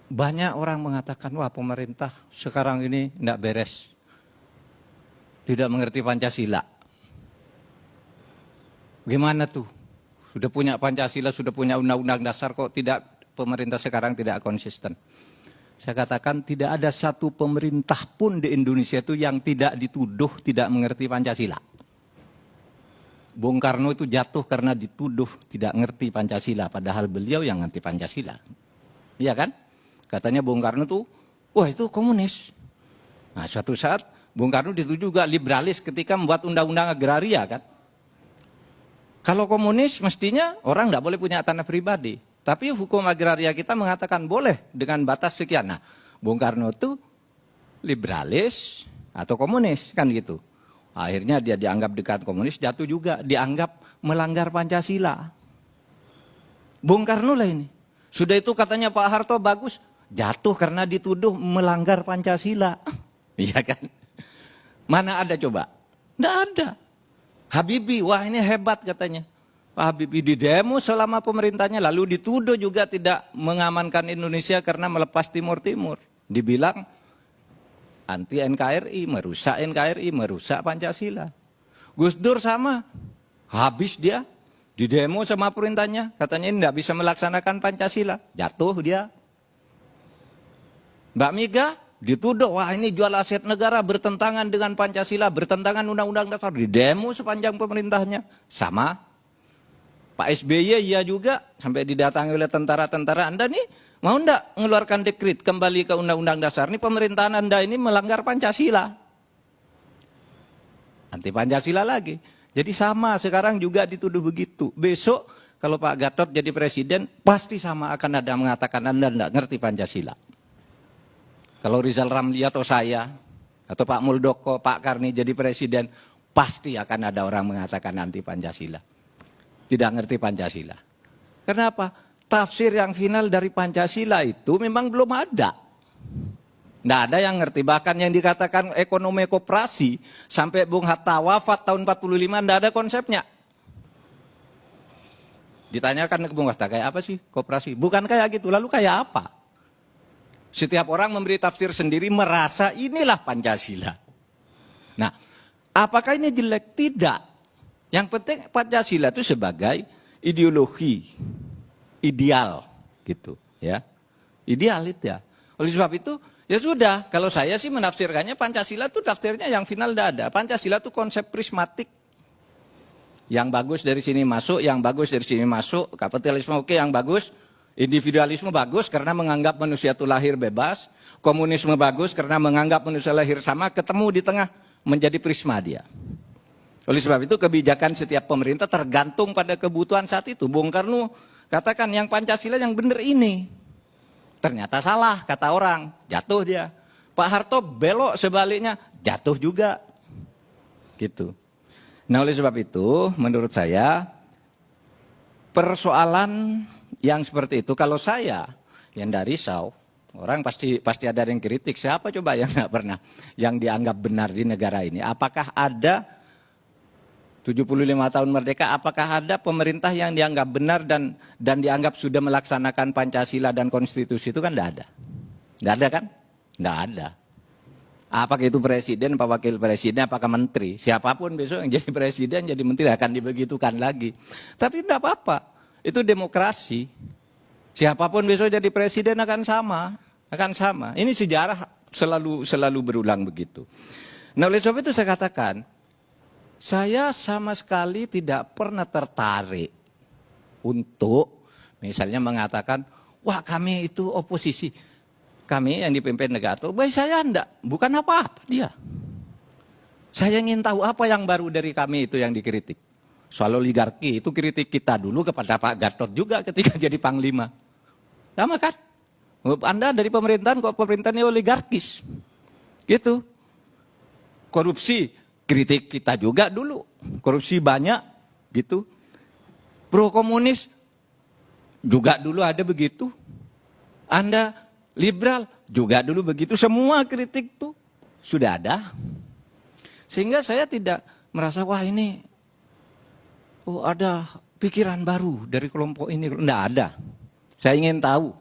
Banyak orang mengatakan, wah pemerintah sekarang ini tidak beres. Tidak mengerti Pancasila. Gimana tuh? Sudah punya Pancasila, sudah punya undang-undang dasar, kok tidak pemerintah sekarang tidak konsisten. Saya katakan tidak ada satu pemerintah pun di Indonesia itu yang tidak dituduh tidak mengerti Pancasila. Bung Karno itu jatuh karena dituduh tidak mengerti Pancasila, padahal beliau yang ngerti Pancasila. Iya kan? Katanya Bung Karno tuh, wah itu komunis. Nah suatu saat Bung Karno dituduh juga liberalis ketika membuat undang-undang agraria kan. Kalau komunis mestinya orang tidak boleh punya tanah pribadi. Tapi hukum agraria kita mengatakan boleh dengan batas sekian. Nah Bung Karno itu liberalis atau komunis kan gitu. Akhirnya dia dianggap dekat komunis, jatuh juga dianggap melanggar Pancasila. Bung Karno lah ini. Sudah itu katanya Pak Harto bagus, jatuh karena dituduh melanggar Pancasila. Iya kan? Mana ada coba? Tidak ada. Habibie, wah ini hebat katanya. Pak Habibie di demo selama pemerintahnya, lalu dituduh juga tidak mengamankan Indonesia karena melepas Timur Timur. Dibilang anti NKRI, merusak Pancasila. Gus Dur sama, habis dia di demo sama perintahnya, katanya ini tidak bisa melaksanakan Pancasila, jatuh dia. Mbak Mega dituduh, wah ini jual aset negara bertentangan dengan Pancasila, bertentangan undang-undang dasar, di demo sepanjang pemerintahnya, sama. Pak SBY iya juga, sampai didatangi oleh tentara-tentara, Anda nih mau enggak mengeluarkan dekret kembali ke undang-undang dasar, ini pemerintahan Anda ini melanggar Pancasila. Anti Pancasila lagi. Jadi sama, sekarang juga dituduh begitu. Besok kalau Pak Gatot jadi presiden, pasti sama akan ada mengatakan Anda enggak ngerti Pancasila. Kalau Rizal Ramli atau saya, atau Pak Muldoko, Pak Karni jadi presiden, pasti akan ada orang mengatakan anti Pancasila. Tidak ngerti Pancasila. Kenapa? Tafsir yang final dari Pancasila itu memang belum ada. Tidak ada yang ngerti. Bahkan yang dikatakan ekonomi koperasi, sampai Bung Hatta wafat tahun 45, tidak ada konsepnya. Ditanyakan ke Bung Hatta, kayak apa sih koperasi? Bukan kayak gitu, lalu kayak apa? Setiap orang memberi tafsir sendiri, merasa inilah Pancasila. Nah, apakah ini jelek? Tidak. Yang penting Pancasila itu sebagai ideologi, ideal, gitu, ya, ideal itu ya. Oleh sebab itu, ya sudah. Kalau saya sih menafsirkannya Pancasila itu tafsirnya yang final tidak ada. Pancasila itu konsep prismatik. Yang bagus dari sini masuk, yang bagus dari sini masuk. Kapitalisme oke, yang bagus. Individualisme bagus karena menganggap manusia itu lahir bebas. Komunisme bagus karena menganggap manusia lahir sama. Ketemu di tengah menjadi prisma dia. Oleh sebab itu kebijakan setiap pemerintah tergantung pada kebutuhan saat itu. Bung Karno katakan yang Pancasila yang benar ini. Ternyata salah kata orang, jatuh dia. Pak Harto belok sebaliknya, jatuh juga. Gitu. Nah oleh sebab itu menurut saya persoalan yang seperti itu, kalau saya yang dari risau, orang pasti ada yang kritik. Siapa coba yang tidak pernah yang dianggap benar di negara ini? Apakah ada 75 tahun merdeka, apakah ada pemerintah yang dianggap benar dan dianggap sudah melaksanakan Pancasila dan konstitusi? Itu kan tidak ada. Tidak ada kan? Tidak ada. Apakah itu presiden, apa wakil presiden, apakah menteri? Siapapun besok yang jadi presiden, jadi menteri akan dibegitukan lagi. Tapi tidak apa-apa. Itu demokrasi. Siapapun besok jadi presiden akan sama. Ini sejarah selalu berulang begitu. Nah oleh sebab itu saya katakan, saya sama sekali tidak pernah tertarik untuk misalnya mengatakan, wah kami itu oposisi. Kami yang dipimpin negara itu, baik saya enggak, bukan apa-apa dia. Saya ingin tahu apa yang baru dari kami itu yang dikritik. Soal oligarki, itu kritik kita dulu kepada Pak Gatot juga ketika jadi Panglima. Sama kan? Anda dari pemerintahan, kok pemerintahannya oligarkis. Gitu. Korupsi, kritik kita juga dulu, korupsi banyak, gitu. Pro komunis juga dulu ada begitu. Anda liberal juga dulu begitu. Semua kritik tuh sudah ada. Sehingga saya tidak merasa wah ini ada pikiran baru dari kelompok ini. Tidak ada. Saya ingin tahu